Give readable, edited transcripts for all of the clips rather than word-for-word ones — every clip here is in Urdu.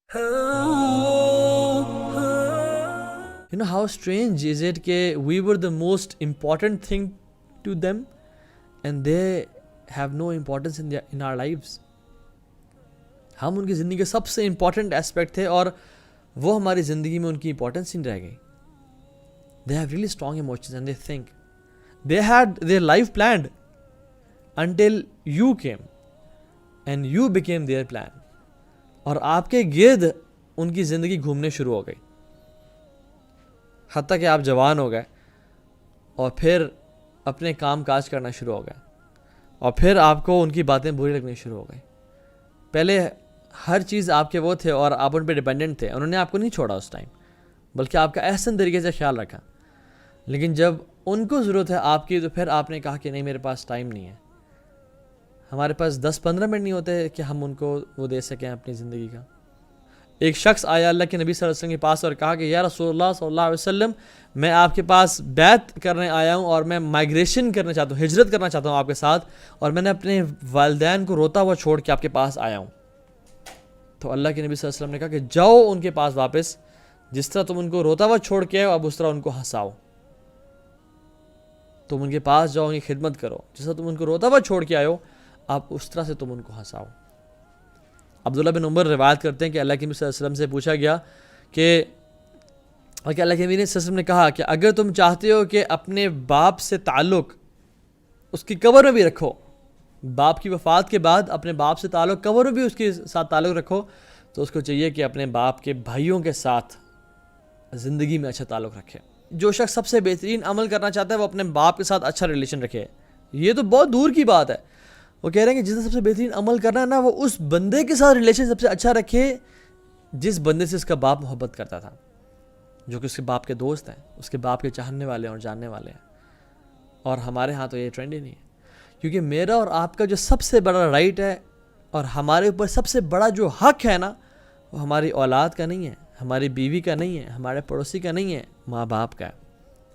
You know how strange is it that we were the most important thing to them and they have no importance in our lives. ہم ان کی زندگی کے سب سے امپورٹنٹ اسپیکٹ تھے اور وہ ہماری زندگی میں ان کی امپورٹنس نہیں رہ گئی. They have really strong emotions and they think. They had their life planned until you came and you became their plan. اور آپ کے گرد ان کی زندگی گھومنے شروع ہو گئی حتیٰ کہ آپ جوان ہو گئے اور پھر اپنے کام کاج کرنا شروع ہو گئے اور پھر آپ کو ان کی باتیں بری لگنی شروع ہو گئی. پہلے ہر چیز آپ کے وہ تھے اور آپ ان پہ ڈیپینڈنٹ تھے. انہوں نے آپ کو نہیں چھوڑا اس ٹائم بلکہ آپ کا احسن طریقے سے خیال رکھا. لیکن جب ان کو ضرورت ہے آپ کی تو پھر آپ نے کہا کہ نہیں میرے پاس ٹائم نہیں ہے. ہمارے پاس 10-15 منٹ نہیں ہوتے کہ ہم ان کو وہ دے سکیں اپنی زندگی کا. ایک شخص آیا اللہ کے نبی صلی اللہ علیہ وسلم کے پاس اور کہا کہ یا رسول اللہ صلی اللہ علیہ وسلم میں آپ کے پاس بیعت کرنے آیا ہوں اور میں مائگریشن کرنا چاہتا ہوں, ہجرت کرنا چاہتا ہوں آپ کے ساتھ, اور میں نے اپنے والدین کو روتا ہوا چھوڑ کے آپ کے پاس آیا ہوں. تو اللہ کے نبی صلی اللہ علیہ وسلم نے کہا کہ جاؤ ان کے پاس واپس, جس طرح تم ان کو روتا ہوا چھوڑ کے آئے اب اس طرح ان کو ہنساؤ. تم ان کے پاس جاؤ, ان کی خدمت کرو, جس طرح تم ان کو روتا ہوا چھوڑ کے آئے ہو آپ اس طرح سے تم ان کو ہنساؤ. عبداللہ بن عمر روایت کرتے ہیں کہ اللہ کے نبی صلی اللہ علیہ وسلم سے پوچھا گیا کہ اللہ کے نبی صلی اللہ علیہ وسلم نے کہا کہ اگر تم چاہتے ہو کہ اپنے باپ سے تعلق اس کی قبر میں بھی رکھو, باپ کی وفات کے بعد اپنے باپ سے تعلق قبر میں بھی اس کے ساتھ تعلق رکھو, تو اس کو چاہیے کہ اپنے باپ کے بھائیوں کے ساتھ زندگی میں اچھا تعلق رکھے. جو شخص سب سے بہترین عمل کرنا چاہتا ہے وہ اپنے باپ کے ساتھ اچھا ریلیشن رکھے. یہ تو بہت دور کی بات ہے. وہ کہہ رہے ہیں کہ جس نے سب سے بہترین عمل کرنا ہے نا وہ اس بندے کے ساتھ ریلیشن سب سے اچھا رکھے جس بندے سے اس کا باپ محبت کرتا تھا, جو کہ اس کے باپ کے دوست ہیں, اس کے باپ کے چاہنے والے ہیں اور جاننے والے ہیں. اور ہمارے ہاں تو یہ ٹرینڈ ہی نہیں ہے, کیونکہ میرا اور آپ کا جو سب سے بڑا رائٹ ہے اور ہمارے اوپر سب سے بڑا جو حق ہے نا وہ ہماری اولاد کا نہیں ہے, ہماری بیوی کا نہیں ہے, ہمارے پڑوسی کا نہیں ہے, ماں باپ کا ہے.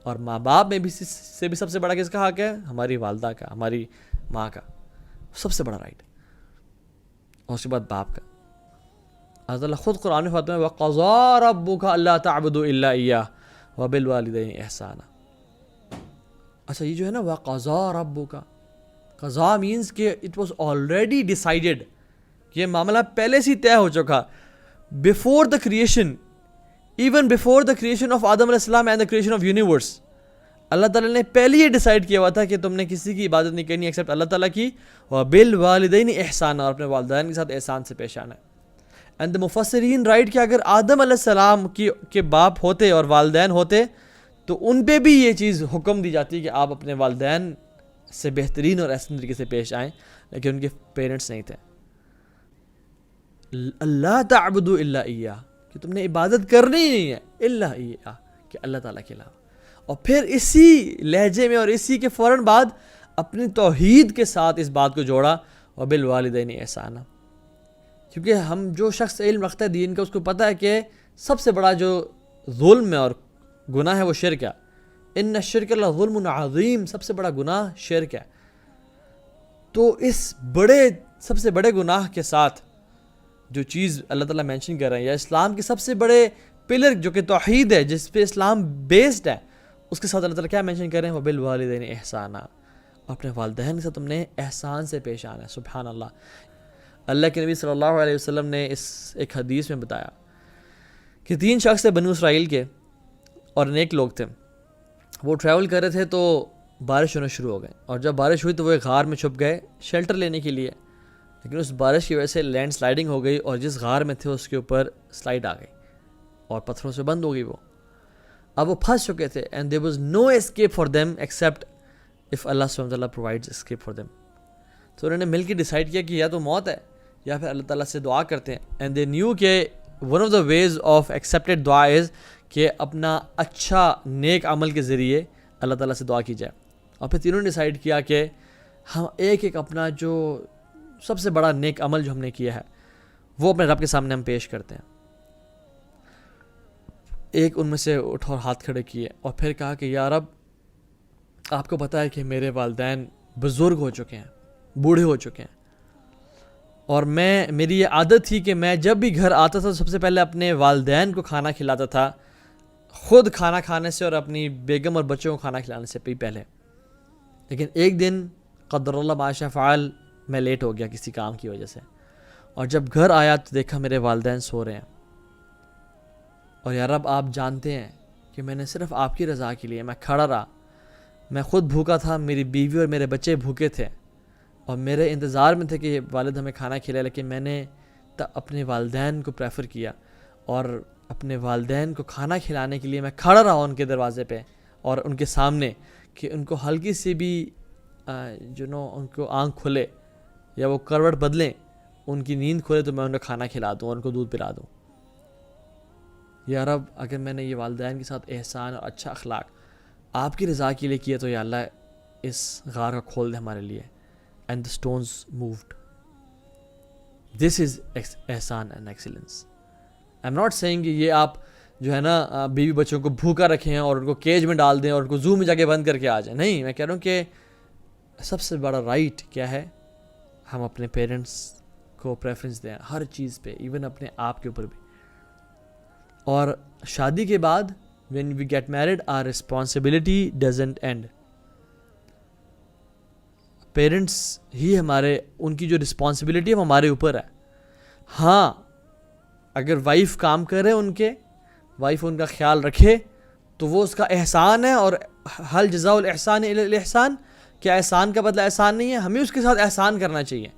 اور ماں باپ میں بھی سے بھی سب سے بڑا کس کا حق ہے؟ ہماری والدہ کا, ہماری ماں کا, سب سے بڑا رائٹ. اور اس کے بعد باپ کا. اللہ خود قرآن میں فرماتا ہے وَقَضَىٰ رَبُّكَ أَلَّا تَعْبُدُوا إِلَّا إِيَّاهُ وَبِالْوَالِدَيْنِ إِحْسَانًا. اچھا یہ جو ہے نا وَقَضَىٰ رَبُّكَ, قضا مینز کہ اٹ واز آلریڈی ڈیسائیڈڈ, یہ معاملہ پہلے سے طے ہو چکا. Before the creation, even before the creation of Adam علیہ السلام and the creation of universe, اللہ تعالیٰ نے پہلے یہ ڈیسائیڈ کیا ہوا تھا کہ تم نے کسی کی عبادت نہیں کرنی ایکسیپٹ اللہ تعالیٰ کی. وَبِالْوَالِدَيْنِ إِحْسَانًا, اور اپنے والدین کے ساتھ احسان سے پیش آنا ہے. اینڈ دا مفسرین رائٹ کہ اگر آدم علیہ السلام کے باپ ہوتے اور والدین ہوتے تو ان پہ بھی یہ چیز حکم دی جاتی کہ آپ اپنے والدین سے بہترین اور احسن طریقے سے پیش آئیں, لیکن ان کے پیرنٹس نہیں تھے. اللہ تعبدوا الا ایاہ, کہ تم نے عبادت کرنی ہی نہیں ہے الا ایاہ, کہ اللہ تعالیٰ کے علاوہ. اور پھر اسی لہجے میں اور اسی کے فوراً بعد اپنی توحید کے ساتھ اس بات کو جوڑا وبالوالدین احسانا, کیونکہ ہم جو شخص علم رکھتا ہے دین کا اس کو پتہ ہے کہ سب سے بڑا جو ظلم ہے اور گناہ ہے وہ شرک ہے. ان الشرک لظلم عظیم, سب سے بڑا گناہ شرک ہے. تو اس سب سے بڑے گناہ کے ساتھ جو چیز اللہ تعالیٰ مینشن کر رہے ہیں, یا اسلام کے سب سے بڑے پلر جو کہ توحید ہے جس پہ اسلام بیسڈ ہے, اس کے ساتھ اللہ تعالیٰ کیا مینشن کر رہے ہیں وبالوالدین احسانا, اپنے والدین کے ساتھ تم نے احسان سے پیش آنا ہے. سبحان اللہ. اللہ کے نبی صلی اللہ علیہ وسلم نے اس ایک حدیث میں بتایا کہ 3 شخص تھے بنو اسرائیل کے اور نیک لوگ تھے. وہ ٹریول کر رہے تھے تو بارش ہونا شروع ہو گئی, اور جب بارش ہوئی تو وہ ایک غار میں چھپ گئے شیلٹر لینے کے لیے, لیکن اس بارش کی وجہ سے لینڈ سلائڈنگ ہو گئی اور جس غار میں تھے اس کے اوپر سلائڈ آ گئی اور پتھروں سے بند ہو گئی وہ. اب وہ پھنس چکے تھے and there was no escape for them except if Allah subhanahu wa ta'ala provides escape for them. تو انہوں نے مل کے ڈیسائیڈ کیا کہ یا تو موت ہے یا پھر اللہ تعالیٰ سے دعا کرتے ہیں. اینڈ they knew کہ one of the ways of accepted دعا is کہ اپنا اچھا نیک عمل کے ذریعے اللہ تعالیٰ سے دعا کی جائے. اور پھر تینوں نے ڈیسائیڈ کیا کہ ہم ایک اپنا جو سب سے بڑا نیک عمل جو ہم نے کیا ہے وہ اپنے رب کے سامنے ہم پیش کرتے ہیں. ایک ان میں سے اٹھا اور ہاتھ کھڑے کیے اور پھر کہا کہ یا رب آپ کو پتہ ہے کہ میرے والدین بزرگ ہو چکے ہیں, بوڑھے ہو چکے ہیں, اور میری یہ عادت تھی کہ میں جب بھی گھر آتا تھا سب سے پہلے اپنے والدین کو کھانا کھلاتا تھا، خود کھانا کھانے سے اور اپنی بیگم اور بچوں کو کھانا کھلانے سے پہلے. لیکن ایک دن قدر اللہ ما شاء فعل میں لیٹ ہو گیا کسی کام کی وجہ سے، اور جب گھر آیا تو دیکھا میرے والدین سو رہے ہیں. اور یا رب آپ جانتے ہیں کہ میں نے صرف آپ کی رضا کے لیے میں کھڑا رہا. میں خود بھوکا تھا، میری بیوی اور میرے بچے بھوکے تھے، اور میرے انتظار میں تھے کہ والد ہمیں کھانا کھلائے، لیکن میں نے اپنے والدین کو پریفر کیا اور اپنے والدین کو کھانا کھلانے کے لیے میں کھڑا رہا ان کے دروازے پہ اور ان کے سامنے، کہ ان کو ہلکی سی بھی ان کو آنکھ کھلے یا وہ کروٹ بدلیں، ان کی نیند کھلے تو میں ان کو کھانا کھلا دوں اور ان کو دودھ پلا دوں. یا رب اگر میں نے یہ والدین کے ساتھ احسان اور اچھا اخلاق آپ کی رضا کے لیے کیا تو یا اللہ اس غار کو کھول دے ہمارے لیے. And the stones moved. This is ihsan and excellence. I'm not saying کہ یہ آپ جو ہے نا بیوی بچوں کو بھوکا رکھیں اور ان کو کیج میں ڈال دیں اور ان کو زو میں جا کے بند کر کے آ جائیں. نہیں، میں کہہ رہا ہوں کہ سب سے بڑا رائٹ کیا ہے، ہم اپنے پیرنٹس کو پریفرنس دیں ہر چیز پہ، ایون اپنے آپ کے اوپر بھی. اور شادی کے بعد when we get married our responsibility doesn't end. Parents ہی ان کی جو رسپانسبلٹی ہے وہ ہمارے اوپر ہے. ہاں اگر وائف کام کرے وائف ان کا خیال رکھے تو وہ اس کا احسان ہے، اور حل جزاء الاحسان الا الاحسان، کیا احسان کا بدلہ احسان نہیں ہے، ہمیں اس کے ساتھ احسان کرنا چاہیے.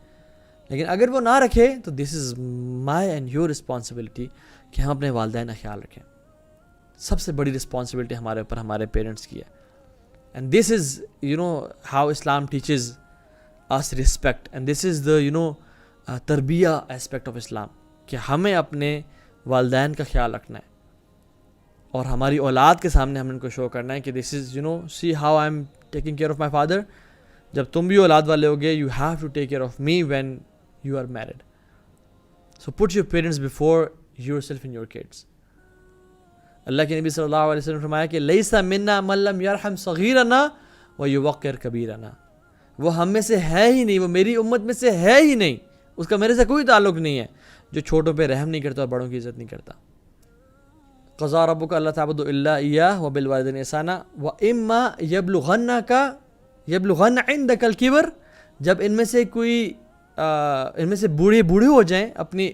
لیکن اگر وہ نہ رکھے تو دس از مائی اینڈ یور رسپانسبلٹی کہ ہم اپنے والدین کا خیال رکھیں. سب سے بڑی رسپانسبلٹی ہمارے اوپر ہمارے پیرنٹس کی ہے. And this is how Islam teaches us respect, and this is the تربیہ aspect of اسلام، کہ ہمیں اپنے والدین کا خیال رکھنا ہے اور ہماری اولاد کے سامنے ہم ان کو شو کرنا ہے کہ this is see how I'm taking care of my father. جب تم بھی اولاد والے ہوگے you have to take care of me when you are married. So put your parents before yourself and your kids. اللہ کے نبی صلی اللہ علیہ وسلم نے فرمایا کہ لیس منا من لم یرحم صغیرنا ویوقر کبیرنا. وہ ہم میں سے ہے ہی نہیں، وہ میری امت میں سے ہے ہی نہیں، اس کا میرے سے کوئی تعلق نہیں ہے جو چھوٹوں پہ رحم نہیں کرتا اور بڑوں کی عزت نہیں کرتا. قضا ربک الا تعبدوا الا ایاہ وبالوالدین احسانا واما یبلغن عندک الکبر. جب ان میں سے بوڑھے ہو جائیں، اپنی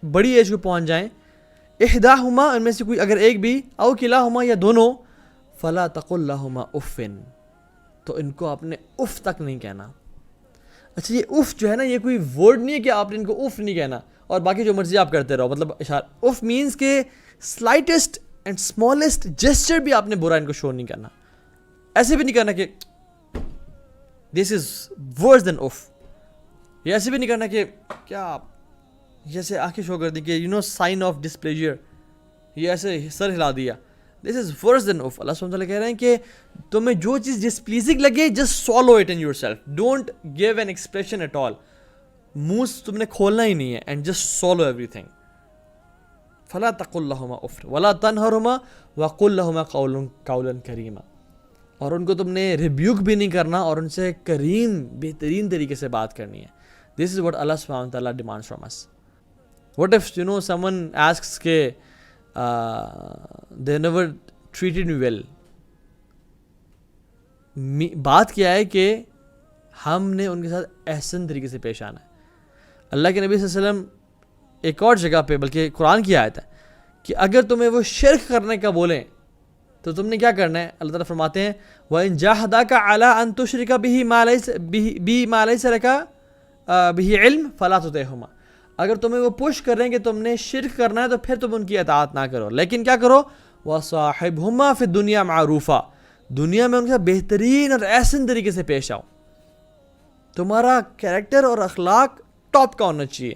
بڑی ایج کو پہنچ جائیں، احداہما ان میں سے کوئی اگر ایک بھی، او کلاہما یا دونوں، فلا تقل لہما اف، تو ان کو آپ نے اف تک نہیں کہنا. اچھا یہ اف جو ہے نا، یہ کوئی ورڈ نہیں ہے کہ آپ نے ان کو اف نہیں کہنا اور باقی جو مرضی آپ کرتے رہو. مطلب اشارہ اف مینس کہ سلائٹسٹ اینڈ اسمالسٹ جسچر بھی آپ نے برا ان کو شو نہیں کرنا. ایسے بھی نہیں کرنا کہ دس از ورس دین اف، یہ ایسے بھی نہیں کرنا کہ کیا آپ جیسے آنکھیں شو کر دی کہ سائن آف ڈسپلیجر، یہ ایسے سر ہلا دیا. دس از ورس دین اف. اللہ سبحانہ وتعالیٰ کہہ رہے ہیں کہ تمہیں جو چیز ڈسپلیزنگ لگے just solve it in yourself, don't give an expression at all. منہ تم نے کھولنا ہی نہیں ہے، and just solve everything. فلا تقل لہما اف ولا تنہرہما وقل لہما قولا کریما. اور ان کو تم نے ریبیوک بھی نہیں کرنا اور ان سے کریم بہترین طریقے سے بات کرنی ہے. دس از واٹ اللہ سبحانہ وتعالیٰ demands from us. What if someone asks کہ they never treated me well. بات کیا ہے کہ ہم نے ان کے ساتھ احسن طریقے سے پیش آنا ہے. اللہ کے نبی صلی اللہ علیہ وسلم ایک اور جگہ پہ، بلکہ قرآن کی آیت ہے کہ اگر تمہیں وہ شرک کرنے کا بولیں تو تم نے کیا کرنا ہے. اللہ تعالیٰ فرماتے ہیں وَإِن جَاهَدَاكَ عَلَىٰ أَن تُشْرِكَ بِهِ مَا لَيْسَ لَكَ بِهِ عِلْمٍ فَلَا تُطِعْهُمَا. اگر تمہیں وہ پش کر رہے ہیں کہ تم نے شرک کرنا ہے تو پھر تم ان کی اطاعت نہ کرو، لیکن کیا کرو وَصَاحِبْهُمَا فِي الدُّنْيَا مَعْرُوفًا. دنیا میں ان کے ساتھ بہترین اور احسن طریقے سے پیش آؤ. تمہارا کیریکٹر اور اخلاق ٹاپ کا ہونا چاہیے.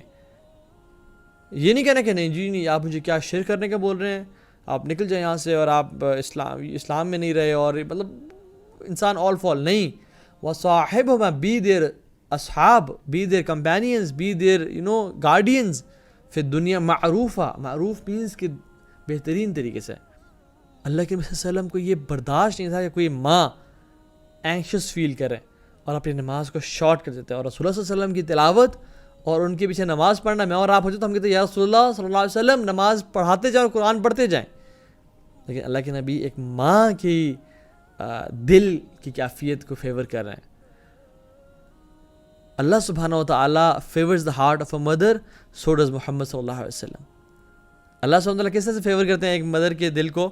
یہ نہیں کہنا کہ نہیں جی نہیں آپ مجھے کیا شرک کرنے کا بول رہے ہیں، آپ نکل جائیں یہاں سے اور آپ اسلام میں نہیں رہے، اور مطلب انسان آل فال نہیں. وَصَاحِبْهُمَا بی دیر اصحاب، be their companions, be their guardians فی الدنیا معروفہ. معروف مینس کہ بہترین طریقے سے. اللہ کے نبی صلی اللہ علیہ وسلم کو یہ برداشت نہیں تھا کہ کوئی ماں اینکشس فیل کرے اور اپنی نماز کو شارٹ کر دیتے ہیں. اور رسول اللہ صلی اللہ علیہ وسلم کی تلاوت اور ان کے پیچھے نماز پڑھنا میں اور آپ ہوتے تو ہم کہتے ہیں یا رسول اللہ صلی اللہ علیہ وسلم نماز پڑھاتے جائیں اور قرآن پڑھتے جائیں. لیکن اللہ کے نبی ایک ماں کی دل کی کیفیت کو فیور کر رہے ہیں. اللہ سبحانہ و تعالیٰ favours the heart of a mother, so does Muhammad صلی اللہ علیہ وسلم. اللہ سبحانہ و تعالیٰ کس طرح سے فیور کرتے ہیں ایک مدر کے دل کو,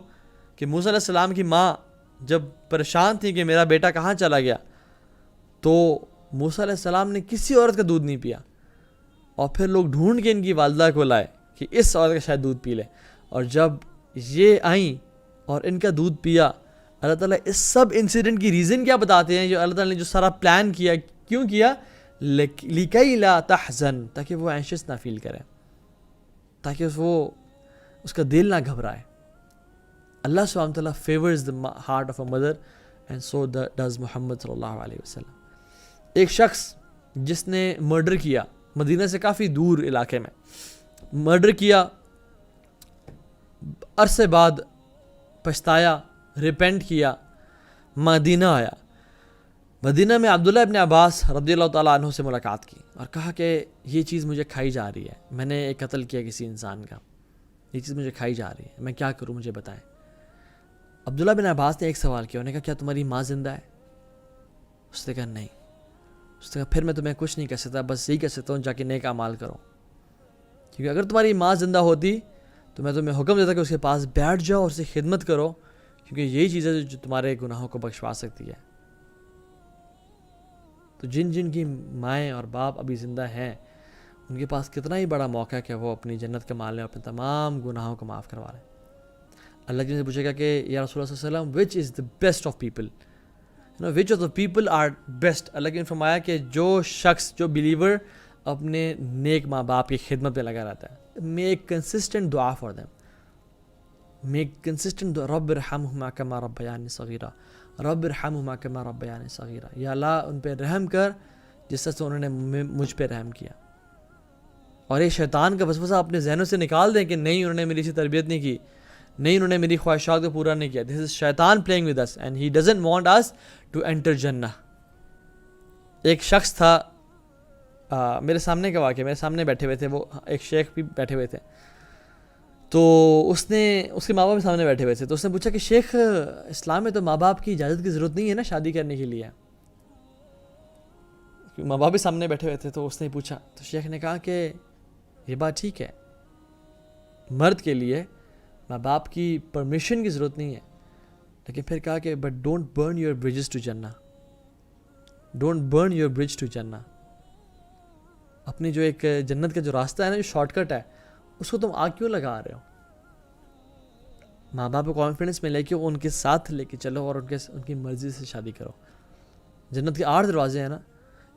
کہ موسیٰ علیہ السلام کی ماں جب پریشان تھی کہ میرا بیٹا کہاں چلا گیا, تو موسیٰ علیہ السلام نے کسی عورت کا دودھ نہیں پیا, اور پھر لوگ ڈھونڈ کے ان کی والدہ کو لائے کہ اس عورت کا شاید دودھ پی لے, اور جب یہ آئیں اور ان کا دودھ پیا, اللہ تعالیٰ اس سب انسیڈنٹ کی ریزن کیا بتاتے ہیں, جو اللہ تعالیٰ نے جو سارا پلان کیا, کیوں کیا, لِكَيْ لَا تَحْزَنْ, تاکہ وہ اینشیس نہ فیل کرے, تاکہ وہ اس کا دل نہ گھبرائے. اللہ سبحانہ وتعالیٰ favours the heart of a mother and so does Muhammad صلی اللہ علیہ وسلم. ایک شخص جس نے مرڈر کیا مدینہ سے کافی دور علاقے میں, مرڈر کیا, عرصے بعد پچھتایا, ریپینٹ کیا, مدینہ آیا. مدینہ میں عبداللہ ابن عباس رضی اللہ تعالیٰ عنہ سے ملاقات کی اور کہا کہ یہ چیز مجھے کھائی جا رہی ہے, میں نے ایک قتل کیا کسی انسان کا, یہ چیز مجھے کھائی جا رہی ہے, میں کیا کروں, مجھے بتائیں. عبداللہ بن عباس نے ایک سوال کیا, انہوں نے کہا کیا تمہاری ماں زندہ ہے؟ اس نے کہا نہیں. اس نے کہا پھر میں تمہیں کچھ نہیں کہہ سکتا, بس یہی کہہ سکتا ہوں جا کے نیک اعمال کرو, کیونکہ اگر تمہاری ماں زندہ ہوتی تو میں تمہیں حکم دیتا کہ اس کے پاس بیٹھ جاؤ اور اسے خدمت کرو, کیونکہ یہی چیز ہے جو تمہارے گناہوں کو بخشوا سکتی ہے. تو جن جن کی مائیں اور باپ ابھی زندہ ہیں ان کے پاس کتنا ہی بڑا موقع ہے کہ وہ اپنی جنت کما لیں اور اپنے تمام گناہوں کو معاف کروا لیں. اللہ جن سے پوچھے گا کہ یا رسول اللہ صلی اللہ علیہ وسلم which is the best of people, which of the people are best. اللہ نے فرمایا کہ جو شخص, جو بلیور اپنے نیک ماں باپ کی خدمت پہ لگا رہتا ہے, میک کنسسٹنٹ دعا فار دیم, میک کنسسٹنٹ دعا, رب ارحمہما کما ربیانی صغیرا, رب ارحمہما کما ربیانی صغیرا, یا اللہ ان پہ رحم کر جس طرح سے انہوں نے مجھ پہ رحم کیا. اور یہ شیطان کا وسوسہ اپنے ذہنوں سے نکال دیں کہ نہیں انہوں نے میری سے تربیت نہیں کی, نہیں انہوں نے میری خواہشات کو پورا نہیں کیا. دس از شیطان playing with us and he doesn't want us to enter جنہ. ایک شخص تھا, میرے سامنے کا واقعہ, میرے سامنے بیٹھے ہوئے تھے, وہ ایک شیخ بھی بیٹھے ہوئے تھے, تو اس کے ماں باپ سامنے بیٹھے ہوئے تھے. تو اس نے پوچھا کہ شیخ اسلام میں تو ماں باپ کی اجازت کی ضرورت نہیں ہے نا شادی کرنے کے لیے, ماں باپ بھی سامنے بیٹھے ہوئے تھے. تو اس نے پوچھا, تو شیخ نے کہا کہ یہ بات ٹھیک ہے, مرد کے لیے ماں باپ کی پرمیشن کی ضرورت نہیں ہے, لیکن پھر کہا کہ but don't burn your bridges to جنہ, don't burn your bridge to جنہ. اپنی جو ایک جنت کا جو راستہ ہے نا, جو شارٹ کٹ ہے, اس کو تم آگ کیوں لگا رہے ہو؟ ماں باپ کو کانفیڈنس میں لے کے ان کے ساتھ لے کے چلو اور ان کی مرضی سے شادی کرو. جنت کے 8 دروازے ہیں نا,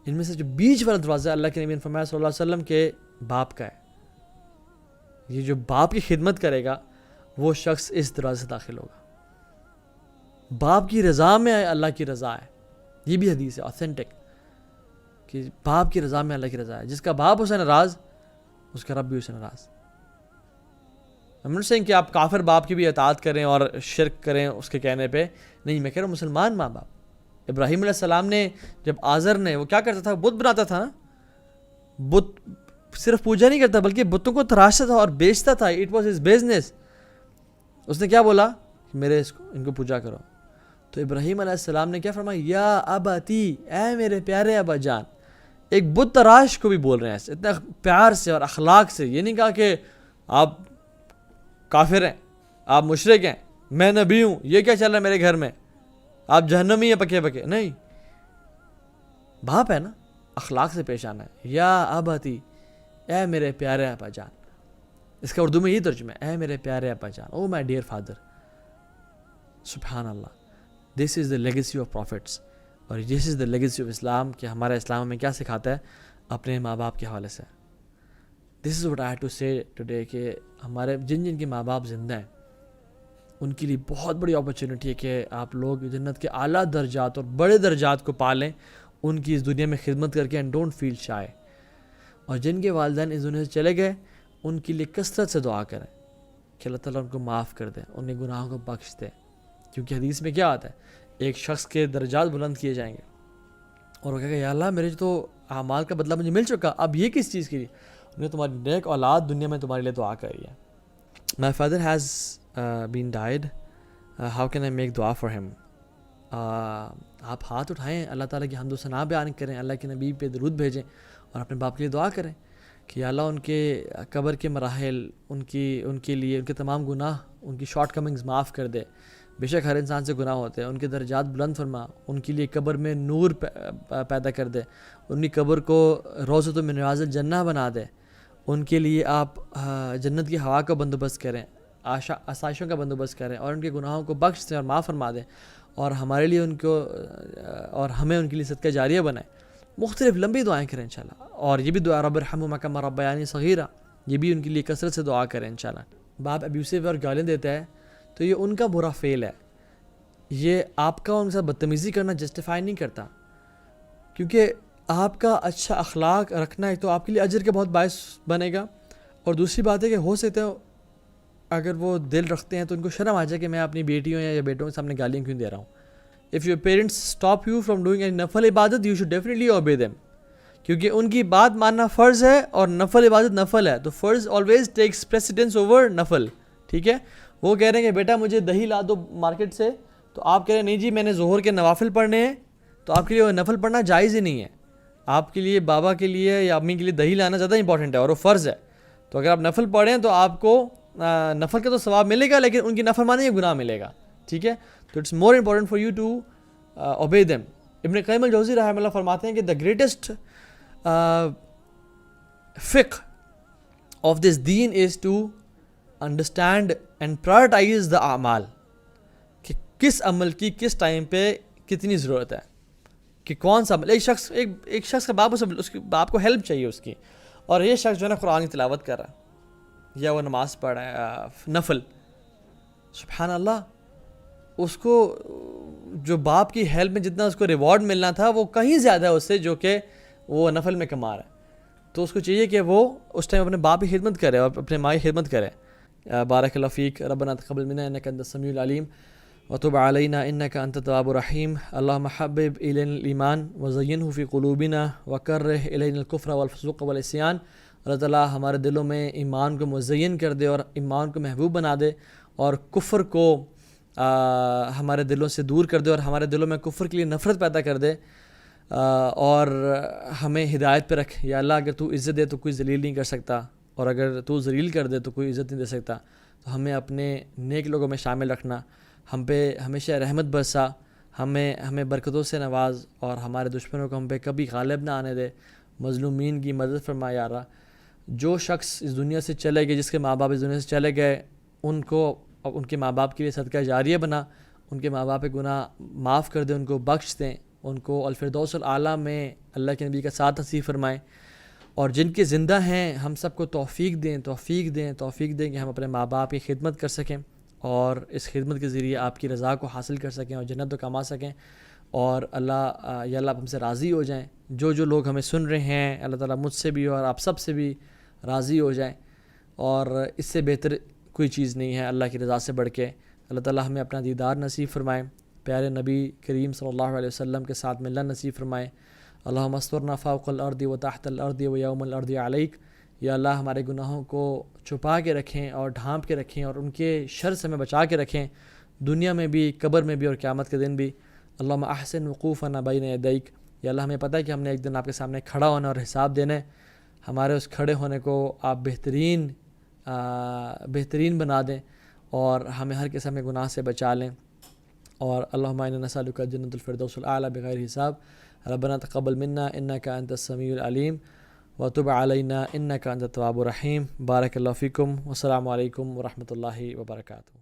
ان میں سے جو بیچ والا دروازہ اللہ کے نبی نے فرمایا صلی اللہ علیہ وسلم کے باپ کا ہے. یہ جو باپ کی خدمت کرے گا وہ شخص اس دروازے سے داخل ہوگا. باپ کی رضا میں اللہ کی رضا ہے, یہ بھی حدیث ہے آتھینٹک, کہ باپ کی رضا میں اللہ کی رضا ہے. جس کا باپ اسے ناراض, اس کا رب بھی اسے ناراض. ہم نہیں کہ آپ کافر باپ کی بھی اطاعت کریں اور شرک کریں اس کے کہنے پہ, نہیں, میں کہہ رہا ہوں مسلمان ماں باپ. ابراہیم علیہ السلام نے جب آزر نے, وہ کیا کرتا تھا, بت بناتا تھا نا, بت صرف پوجا نہیں کرتا بلکہ بتوں کو تراشتا تھا اور بیچتا تھا. It was his business. اس نے کیا بولا کہ میرے ان کو پوجا کرو. تو ابراہیم علیہ السلام نے کیا فرمایا, یا اباتی, اے میرے پیارے ابا جان. ایک بت تراش کو بھی بول رہے ہیں اتنا پیار سے اور اخلاق سے. یہ نہیں کہا کہ آپ کافر ہیں, آپ مشرک ہیں, میں نبی ہوں, یہ کیا چل رہا ہے میرے گھر میں, آپ جہنمی ہیں پکے پکے. نہیں, باپ ہے نا, اخلاق سے پیش آنا ہے. یا اباتی, اے میرے پیارے ابا جان. اس کا اردو میں یہ ترجمہ ہے, اے میرے پیارے ابا جان, او مائی ڈیئر فادر. سبحان اللہ, دس از دا لیگیسی آف پروفٹس, اور دس از دا لیگیسی آف اسلام, کہ ہمارا اسلام ہمیں کیا سکھاتا ہے اپنے ماں باپ کے حوالے سے. This is what I have to say today, کہ ہمارے جن کے ماں باپ زندہ ہیں ان کے لیے بہت بڑی اپرچونیٹی ہے کہ آپ لوگ جنت کے اعلیٰ درجات اور بڑے درجات کو پالیں, ان کی اس دنیا میں خدمت کر کے, اینڈ ڈونٹ فیل شائے. اور جن کے والدین اس دنیا سے چلے گئے ان کے لیے کثرت سے دعا کریں کہ اللہ تعالیٰ ان کو معاف کر دے, ان کے گناہوں کو بخش دے. کیونکہ حدیث میں کیا آتا ہے, ایک شخص کے درجات بلند کیے جائیں گے اور وہ کہا کہ یا اللہ میرے تو اعمال کا بدلہ مجھے مل چکا، اب یہ کس چیز کے لیے؟ انہیں تمہاری نیک اولاد دنیا میں تمہارے لیے دعا کری ہے. My father has been died. How can I make dua for him? آپ ہاتھ اٹھائیں، اللہ تعالیٰ کی حمد و ثنا بیان کریں، اللہ کے نبی پہ درود بھیجیں اور اپنے باپ کے لیے دعا کریں کہ یا اللہ ان کے قبر کے مراحل، ان کے لیے ان کے تمام گناہ، ان کی شارٹ کمنگز معاف کر دے. بے شک ہر انسان سے گناہ ہوتے ہیں، ان کے درجات بلند فرما، ان کے لیے قبر میں نور پیدا کر دے، ان کی قبر کو روضۃ من ریاض الجنہ بنا دے، ان کے لیے آپ جنت کی ہوا کا بندوبست کریں، آسائشوں کا بندوبست کریں اور ان کے گناہوں کو بخش دیں اور معاف فرما دیں، اور ہمارے لیے ان کو اور ہمیں ان کے لیے صدقہ جاریہ بنائیں. مختلف لمبی دعائیں کریں انشاءاللہ. اور یہ بھی دعا رب ارحمہما کما ربیانی صغیرا، یہ بھی ان کے لیے کثرت سے دعا کریں انشاءاللہ. باپ ابیوسو اور گالیں دیتا ہے تو یہ ان کا برا فعل ہے، یہ آپ کا ان کے ساتھ بدتمیزی کرنا جسٹیفائی نہیں کرتا، کیونکہ آپ کا اچھا اخلاق رکھنا ایک تو آپ کے لیے اجر کے بہت باعث بنے گا، اور دوسری بات ہے کہ ہو سکتا ہے اگر وہ دل رکھتے ہیں تو ان کو شرم آ جائے کہ میں اپنی بیٹیوں یا بیٹوں کے سامنے گالیاں کیوں دے رہا ہوں. If your parents stop you from doing any نفل عبادت you should definitely obey them، کیونکہ ان کی بات ماننا فرض ہے اور نفل عبادت نفل ہے، تو فرض always takes precedence over نفل. ٹھیک ہے، وہ کہہ رہے ہیں کہ بیٹا مجھے دہی لا دو مارکیٹ سے، تو آپ کہہ رہے ہیں نہیں جی میں نے ظہر کے نوافل پڑھنے ہیں، تو آپ کے لیے وہ نفل پڑھنا جائز ہی نہیں ہے. آپ کے لیے بابا کے لیے یا امی کے لیے دہی لانا زیادہ امپورٹنٹ ہے اور وہ فرض ہے. تو اگر آپ نفل پڑھیں تو آپ کو نفل کا تو ثواب ملے گا، لیکن ان کی نفل مانی گناہ ملے گا. ٹھیک ہے، تو it's more important for you to obey them. ابن قیم الجوزی رحمہ اللہ فرماتے ہیں کہ the greatest fiqh of this deen is to understand and prioritize the اعمال، کہ کس عمل کی کس ٹائم پہ کتنی ضرورت ہے، کہ کون سا عمل. ایک شخص کا باپ اس کے باپ کو ہیلپ چاہیے اس کی، اور یہ شخص جو ہے نا قرآن کی تلاوت کر رہا ہے یا وہ نماز پڑھ رہا ہے نفل، سبحان اللہ، اس کو جو باپ کی ہیلپ میں جتنا اس کو ریوارڈ ملنا تھا وہ کہیں زیادہ ہے اس سے جو کہ وہ نفل میں کما رہا ہے. تو اس کو چاہیے کہ وہ اس ٹائم اپنے باپ کی خدمت کرے اور اپنے ماں کی خدمت کرے. بارک اللہ فیک، ربنا تقبل منا انک انت السمیع العلیم وتب علینا انک انت التواب الرحیم. اللہم حبب الینا الایمان وزینہ فی قلوبنا وکرہ الینا الکفر والفسوق والعصیان. اللہ تعالیٰ ہمارے دلوں میں ایمان کو مزین کر دے اور ایمان کو محبوب بنا دے، اور کفر کو ہمارے دلوں سے دور کر دے، اور ہمارے دلوں میں کفر کے لیے نفرت پیدا کر دے، اور ہمیں ہدایت پہ رکھ. یا اللہ اگر تو عزت دے تو کوئی ذلیل نہیں کر سکتا، اور اگر تو ذلیل کر دے تو کوئی عزت نہیں دے سکتا. تو ہمیں اپنے نیک لوگوں میں شامل رکھنا، ہم پہ ہمیشہ رحمت برسا، ہمیں برکتوں سے نواز، اور ہمارے دشمنوں کو ہم پہ کبھی غالب نہ آنے دے. مظلومین کی مدد فرما یا اللہ. جو شخص اس دنیا سے چلے گئے، جس کے ماں باپ اس دنیا سے چلے گئے، ان کو اور ان کے ماں باپ کے لیے صدقہ جاریہ بنا، ان کے ماں باپ کے گناہ معاف کر دیں، ان کو بخش دیں، ان کو الفردوس الاعلیٰ میں اللہ کے نبی کا ساتھ نصیب فرمائیں. اور جن کے زندہ ہیں ہم سب کو توفیق دیں کہ ہم اپنے ماں باپ کی خدمت کر سکیں، اور اس خدمت کے ذریعے آپ کی رضا کو حاصل کر سکیں اور جنت کو کما سکیں. اور یا اللہ آپ ہم سے راضی ہو جائیں. جو لوگ ہمیں سن رہے ہیں، اللہ تعالیٰ مجھ سے بھی اور آپ سب سے بھی راضی ہو جائیں. اور اس سے بہتر کوئی چیز نہیں ہے اللہ کی رضا سے بڑھ کے. اللہ تعالیٰ ہمیں اپنا دیدار نصیب فرمائے، پیارے نبی کریم صلی اللہ علیہ وسلم کے ساتھ ملنا نصیب فرمائے. اللہم استرنا فوق الارض و تحت الارض و یوم الارض علیک. یا اللہ ہمارے گناہوں کو چھپا کے رکھیں اور ڈھانپ کے رکھیں، اور ان کے شر سے ہمیں بچا کے رکھیں، دنیا میں بھی، قبر میں بھی، اور قیامت کے دن بھی. اللہم احسن وقوفنا بین یدیک. یا اللہ ہمیں پتہ ہے کہ ہم نے ایک دن آپ کے سامنے کھڑا ہونا اور حساب دینا ہے. ہمارے اس کھڑے ہونے کو آپ بہترین بنا دیں، اور ہمیں ہر قسم کے گناہ سے بچا لیں. اور اللہم انا نسألک جنت الفردوس الاعلی بغیر حساب. ربنا تقبل منا انک انت السمیع العلیم وتب علینا انک انت التواب الرحیم. بارک اللہ فیکم، والسلام علیکم ورحمۃ اللہ وبرکاتہ.